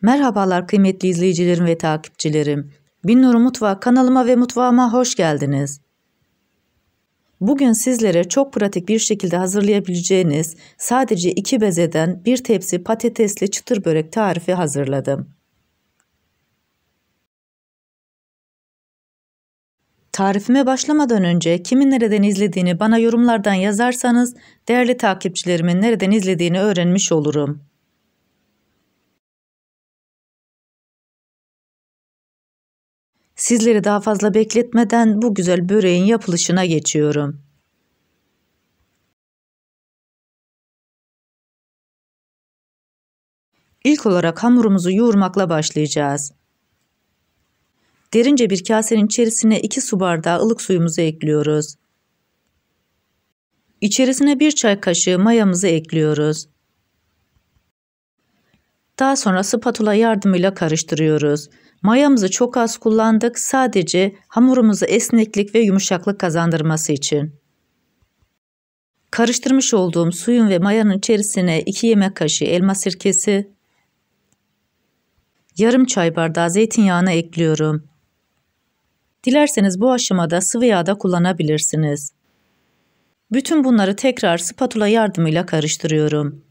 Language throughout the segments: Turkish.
Merhabalar kıymetli izleyicilerim ve takipçilerim. Binnur Mutfak kanalıma ve mutfağıma hoş geldiniz. Bugün sizlere çok pratik bir şekilde hazırlayabileceğiniz sadece 2 bezeden bir tepsi patatesli çıtır börek tarifi hazırladım. Tarifime başlamadan önce kimin nereden izlediğini bana yorumlardan yazarsanız değerli takipçilerimin nereden izlediğini öğrenmiş olurum. Sizleri daha fazla bekletmeden bu güzel böreğin yapılışına geçiyorum. İlk olarak hamurumuzu yoğurmakla başlayacağız. Derince bir kasenin içerisine 2 su bardağı ılık suyumuzu ekliyoruz. İçerisine 1 çay kaşığı mayamızı ekliyoruz. Daha sonra spatula yardımıyla karıştırıyoruz. Mayamızı çok az kullandık, sadece hamurumuza esneklik ve yumuşaklık kazandırması için. Karıştırmış olduğum suyun ve mayanın içerisine 2 yemek kaşığı elma sirkesi, yarım çay bardağı zeytinyağını ekliyorum. Dilerseniz bu aşamada sıvı yağ da kullanabilirsiniz. Bütün bunları tekrar spatula yardımıyla karıştırıyorum.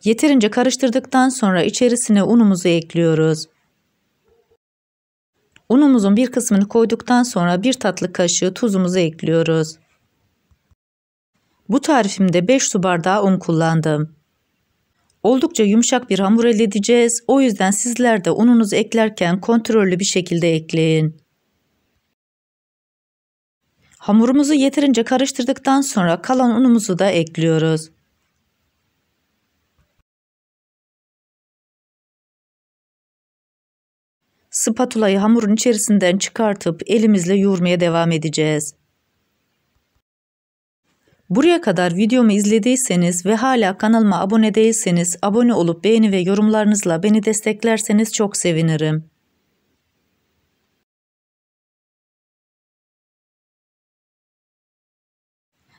Yeterince karıştırdıktan sonra içerisine unumuzu ekliyoruz. Unumuzun bir kısmını koyduktan sonra 1 tatlı kaşığı tuzumuzu ekliyoruz. Bu tarifimde 5 su bardağı un kullandım. Oldukça yumuşak bir hamur elde edeceğiz. O yüzden sizler de ununuzu eklerken kontrollü bir şekilde ekleyin. Hamurumuzu yeterince karıştırdıktan sonra kalan unumuzu da ekliyoruz. Spatulayı hamurun içerisinden çıkartıp elimizle yoğurmaya devam edeceğiz. Buraya kadar videomu izlediyseniz ve hala kanalıma abone değilseniz abone olup beğeni ve yorumlarınızla beni desteklerseniz çok sevinirim.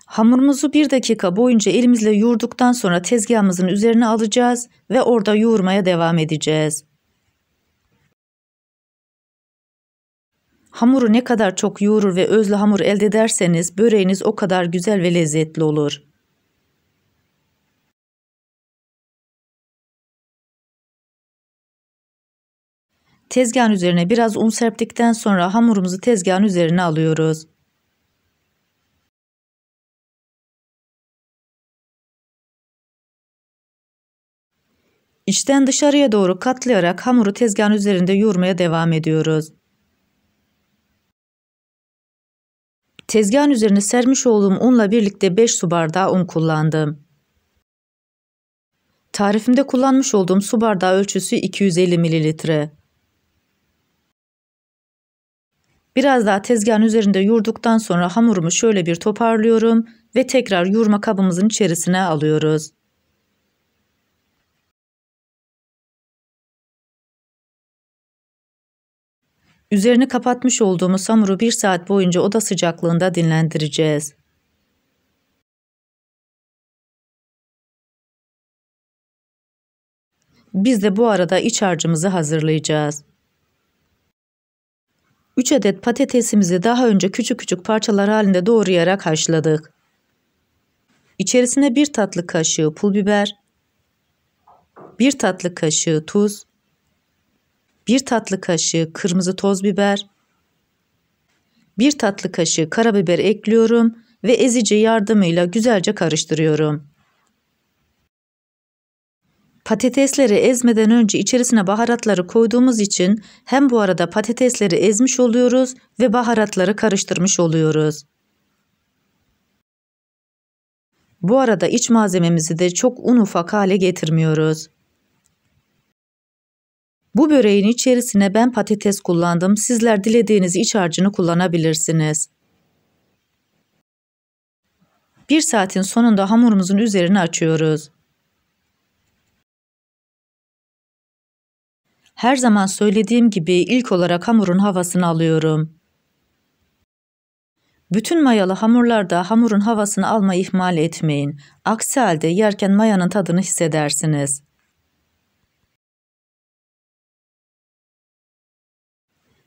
Hamurumuzu 1 dakika boyunca elimizle yoğurduktan sonra tezgahımızın üzerine alacağız ve orada yoğurmaya devam edeceğiz. Hamuru ne kadar çok yoğurur ve özlü hamur elde ederseniz böreğiniz o kadar güzel ve lezzetli olur. Tezgahın üzerine biraz un serptikten sonra hamurumuzu tezgahın üzerine alıyoruz. İçten dışarıya doğru katlayarak hamuru tezgahın üzerinde yoğurmaya devam ediyoruz. Tezgahın üzerine sermiş olduğum unla birlikte 5 su bardağı un kullandım. Tarifimde kullanmış olduğum su bardağı ölçüsü 250 mililitre. Biraz daha tezgahın üzerinde yoğurduktan sonra hamurumu şöyle bir toparlıyorum ve tekrar yoğurma kabımızın içerisine alıyoruz. Üzerini kapatmış olduğumuz hamuru 1 saat boyunca oda sıcaklığında dinlendireceğiz. Biz de bu arada iç harcımızı hazırlayacağız. 3 adet patatesimizi daha önce küçük küçük parçalar halinde doğrayarak haşladık. İçerisine 1 tatlı kaşığı pul biber, 1 tatlı kaşığı tuz, 1 tatlı kaşığı kırmızı toz biber, 1 tatlı kaşığı karabiber ekliyorum ve ezici yardımıyla güzelce karıştırıyorum. Patatesleri ezmeden önce içerisine baharatları koyduğumuz için hem bu arada patatesleri ezmiş oluyoruz ve baharatları karıştırmış oluyoruz. Bu arada iç malzememizi de çok un ufak hale getirmiyoruz. Bu böreğin içerisine ben patates kullandım. Sizler dilediğiniz iç harcını kullanabilirsiniz. 1 saatin sonunda hamurumuzun üzerini açıyoruz. Her zaman söylediğim gibi ilk olarak hamurun havasını alıyorum. Bütün mayalı hamurlarda hamurun havasını almayı ihmal etmeyin. Aksi halde yerken mayanın tadını hissedersiniz.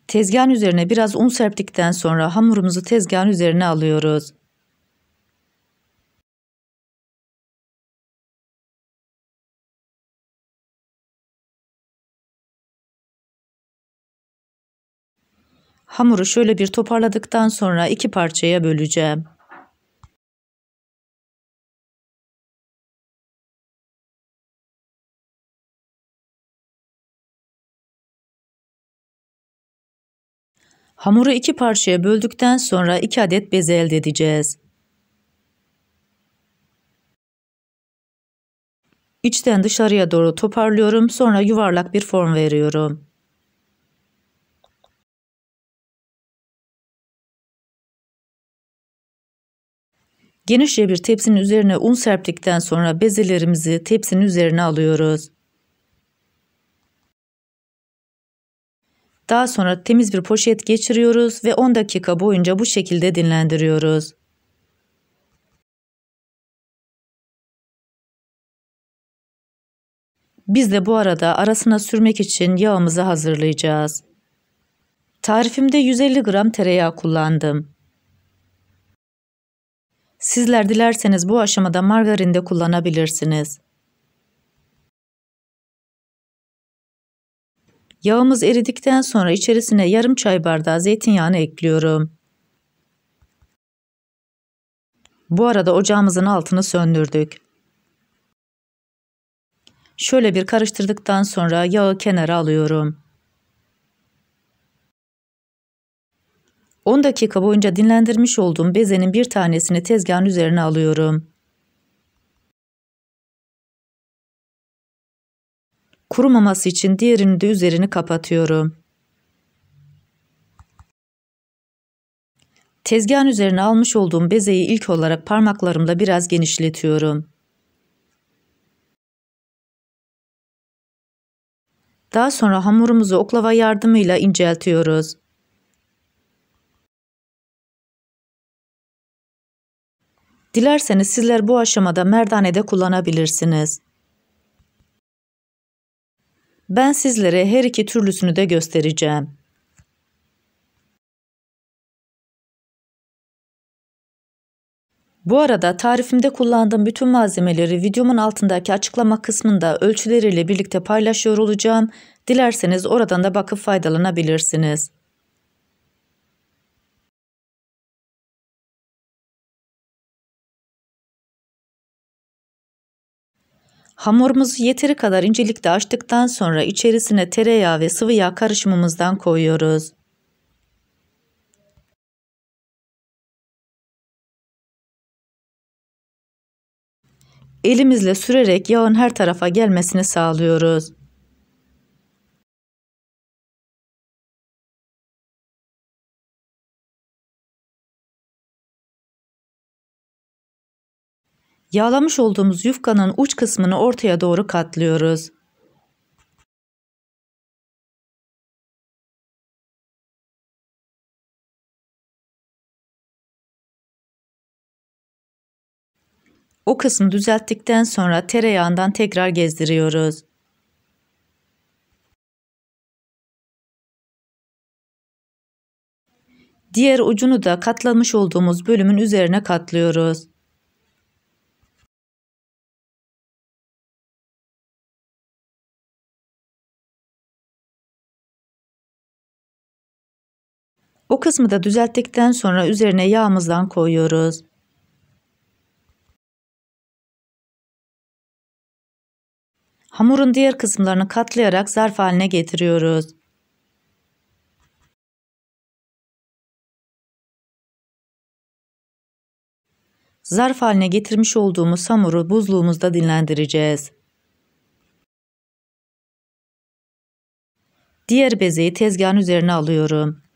Tezgahın üzerine biraz un serptikten sonra hamurumuzu tezgahın üzerine alıyoruz. Hamuru şöyle bir toparladıktan sonra 2 parçaya böleceğim. Hamuru 2 parçaya böldükten sonra 2 adet beze elde edeceğiz. İçten dışarıya doğru toparlıyorum, sonra yuvarlak bir form veriyorum. Genişçe bir tepsinin üzerine un serptikten sonra bezelerimizi tepsinin üzerine alıyoruz. Daha sonra temiz bir poşet geçiriyoruz ve 10 dakika boyunca bu şekilde dinlendiriyoruz. Biz de bu arada arasına sürmek için yağımızı hazırlayacağız. Tarifimde 150 gram tereyağı kullandım. Sizler dilerseniz bu aşamada margarin de kullanabilirsiniz. Yağımız eridikten sonra içerisine yarım çay bardağı zeytinyağını ekliyorum. Bu arada ocağımızın altını söndürdük. Şöyle bir karıştırdıktan sonra yağı kenara alıyorum. 10 dakika boyunca dinlendirmiş olduğum bezenin bir tanesini tezgahın üzerine alıyorum. Kurumaması için diğerini de üzerini kapatıyorum. Tezgahın üzerine almış olduğum bezeyi ilk olarak parmaklarımla biraz genişletiyorum. Daha sonra hamurumuzu oklava yardımıyla inceltiyoruz. Dilerseniz sizler bu aşamada merdane de kullanabilirsiniz. Ben sizlere her iki türlüsünü de göstereceğim. Bu arada tarifimde kullandığım bütün malzemeleri videomun altındaki açıklama kısmında ölçüleriyle birlikte paylaşıyor olacağım. Dilerseniz oradan da bakıp faydalanabilirsiniz. Hamurumuzu yeteri kadar incelikte açtıktan sonra içerisine tereyağı ve sıvı yağ karışımımızdan koyuyoruz. Elimizle sürerek yağın her tarafa gelmesini sağlıyoruz. Yağlamış olduğumuz yufkanın uç kısmını ortaya doğru katlıyoruz. O kısmı düzelttikten sonra tereyağından tekrar gezdiriyoruz. Diğer ucunu da katlamış olduğumuz bölümün üzerine katlıyoruz. O kısmı da düzelttikten sonra üzerine yağımızdan koyuyoruz. Hamurun diğer kısımlarını katlayarak zarf haline getiriyoruz. Zarf haline getirmiş olduğumuz hamuru buzluğumuzda dinlendireceğiz. Diğer bezeyi tezgahın üzerine alıyorum.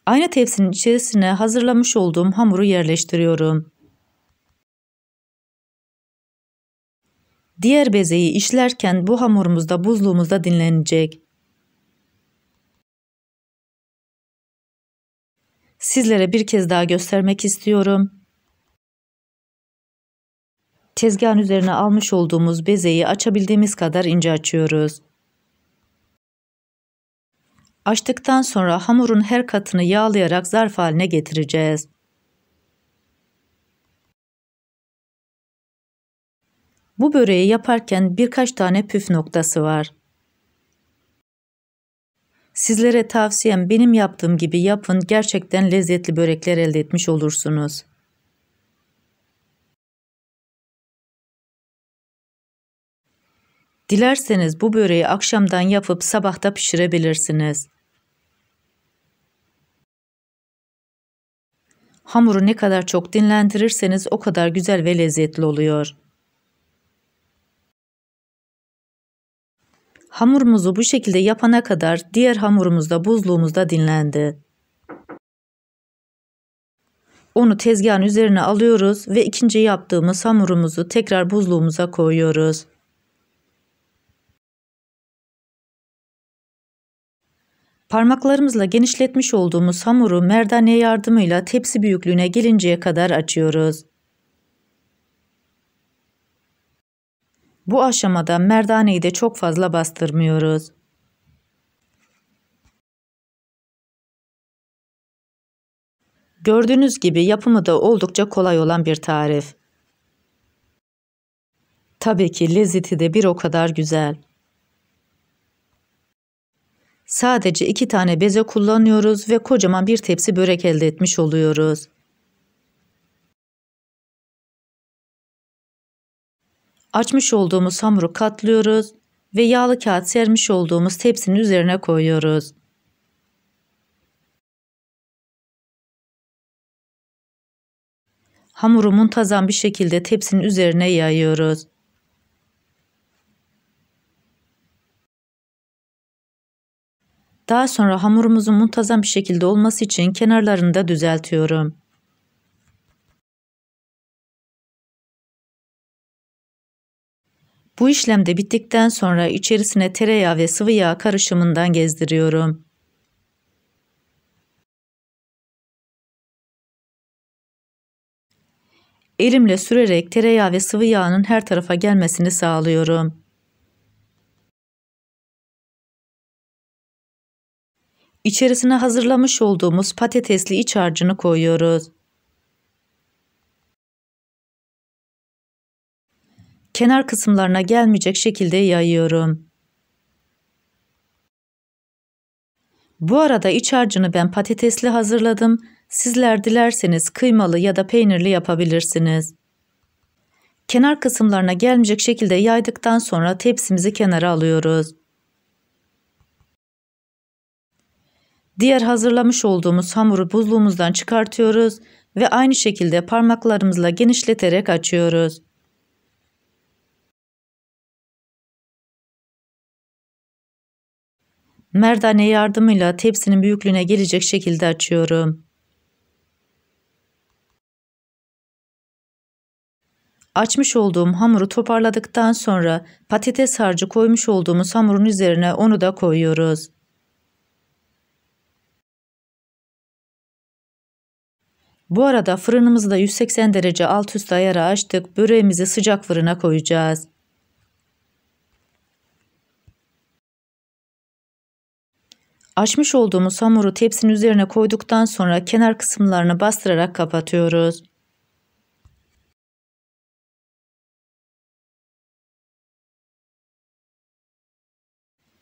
Aynı tepsinin içerisine hazırlamış olduğum hamuru yerleştiriyorum. Diğer bezeyi işlerken bu hamurumuz da buzluğumuzda dinlenecek. Sizlere bir kez daha göstermek istiyorum. Tezgahın üzerine almış olduğumuz bezeyi açabildiğimiz kadar ince açıyoruz. Açtıktan sonra hamurun her katını yağlayarak zarf haline getireceğiz. Bu böreği yaparken birkaç tane püf noktası var. Sizlere tavsiyem benim yaptığım gibi yapın, gerçekten lezzetli börekler elde etmiş olursunuz. Dilerseniz bu böreği akşamdan yapıp sabahta pişirebilirsiniz. Hamuru ne kadar çok dinlendirirseniz o kadar güzel ve lezzetli oluyor. Hamurumuzu bu şekilde yapana kadar diğer hamurumuz da buzluğumuzda dinlendi. Onu tezgahın üzerine alıyoruz ve ikinci yaptığımız hamurumuzu tekrar buzluğumuza koyuyoruz. Parmaklarımızla genişletmiş olduğumuz hamuru merdane yardımıyla tepsi büyüklüğüne gelinceye kadar açıyoruz. Bu aşamada merdaneyi de çok fazla bastırmıyoruz. Gördüğünüz gibi yapımı da oldukça kolay olan bir tarif. Tabii ki lezzeti de bir o kadar güzel. Sadece 2 tane beze kullanıyoruz ve kocaman bir tepsi börek elde etmiş oluyoruz. Açmış olduğumuz hamuru katlıyoruz ve yağlı kağıt sermiş olduğumuz tepsinin üzerine koyuyoruz. Hamuru muntazam bir şekilde tepsinin üzerine yayıyoruz. Daha sonra hamurumuzun muntazam bir şekilde olması için kenarlarını da düzeltiyorum. Bu işlem de bittikten sonra içerisine tereyağı ve sıvı yağ karışımından gezdiriyorum. Elimle sürerek tereyağı ve sıvı yağının her tarafa gelmesini sağlıyorum. İçerisine hazırlamış olduğumuz patatesli iç harcını koyuyoruz. Kenar kısımlarına gelmeyecek şekilde yayıyorum. Bu arada iç harcını ben patatesli hazırladım. Sizler dilerseniz kıymalı ya da peynirli yapabilirsiniz. Kenar kısımlarına gelmeyecek şekilde yaydıktan sonra tepsimizi kenara alıyoruz. Diğer hazırlamış olduğumuz hamuru buzluğumuzdan çıkartıyoruz ve aynı şekilde parmaklarımızla genişleterek açıyoruz. Merdane yardımıyla tepsinin büyüklüğüne gelecek şekilde açıyorum. Açmış olduğum hamuru toparladıktan sonra patates harcı koymuş olduğumuz hamurun üzerine onu da koyuyoruz. Bu arada fırınımızı da 180 derece alt üst ayara açtık. Böreğimizi sıcak fırına koyacağız. Açmış olduğumuz hamuru tepsinin üzerine koyduktan sonra kenar kısımlarını bastırarak kapatıyoruz.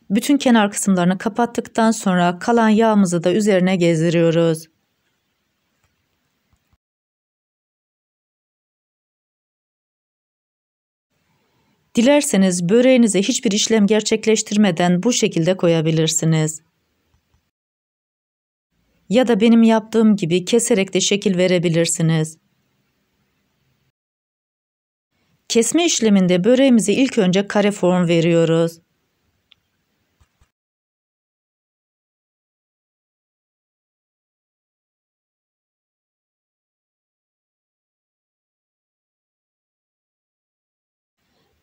Bütün kenar kısımlarını kapattıktan sonra kalan yağımızı da üzerine gezdiriyoruz. Dilerseniz böreğinize hiçbir işlem gerçekleştirmeden bu şekilde koyabilirsiniz. Ya da benim yaptığım gibi keserek de şekil verebilirsiniz. Kesme işleminde böreğimize ilk önce kare form veriyoruz.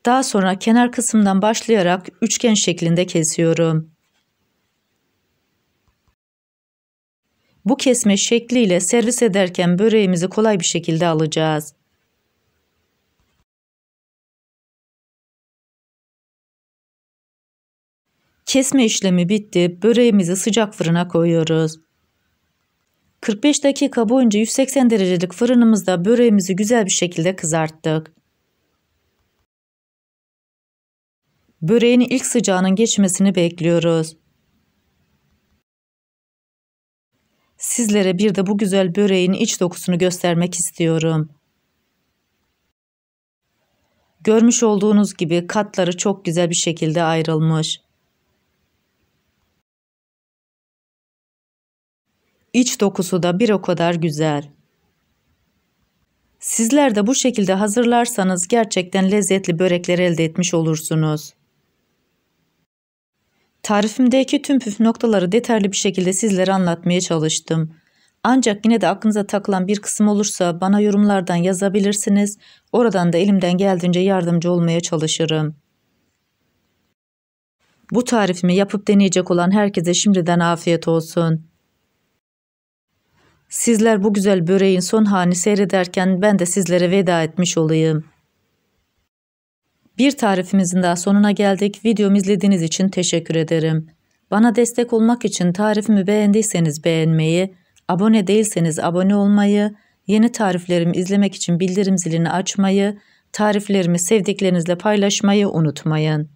Daha sonra kenar kısımdan başlayarak üçgen şeklinde kesiyorum. Bu kesme şekliyle servis ederken böreğimizi kolay bir şekilde alacağız. Kesme işlemi bitti. Böreğimizi sıcak fırına koyuyoruz. 45 dakika boyunca 180 derecelik fırınımızda böreğimizi güzel bir şekilde kızarttık. Böreğin ilk sıcağının geçmesini bekliyoruz. Sizlere bir de bu güzel böreğin iç dokusunu göstermek istiyorum. Görmüş olduğunuz gibi katları çok güzel bir şekilde ayrılmış. İç dokusu da bir o kadar güzel. Sizler de bu şekilde hazırlarsanız gerçekten lezzetli börekler elde etmiş olursunuz. Tarifimdeki tüm püf noktaları detaylı bir şekilde sizlere anlatmaya çalıştım. Ancak yine de aklınıza takılan bir kısım olursa bana yorumlardan yazabilirsiniz. Oradan da elimden geldiğince yardımcı olmaya çalışırım. Bu tarifimi yapıp deneyecek olan herkese şimdiden afiyet olsun. Sizler bu güzel böreğin son halini seyrederken ben de sizlere veda etmiş olayım. Bir tarifimizin daha sonuna geldik. Videomu izlediğiniz için teşekkür ederim. Bana destek olmak için tarifimi beğendiyseniz beğenmeyi, abone değilseniz abone olmayı, yeni tariflerimi izlemek için bildirim zilini açmayı, tariflerimi sevdiklerinizle paylaşmayı unutmayın.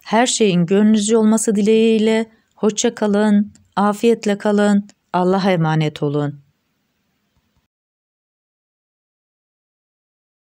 Her şeyin gönlünüzce olması dileğiyle, hoşça kalın, afiyetle kalın, Allah'a emanet olun.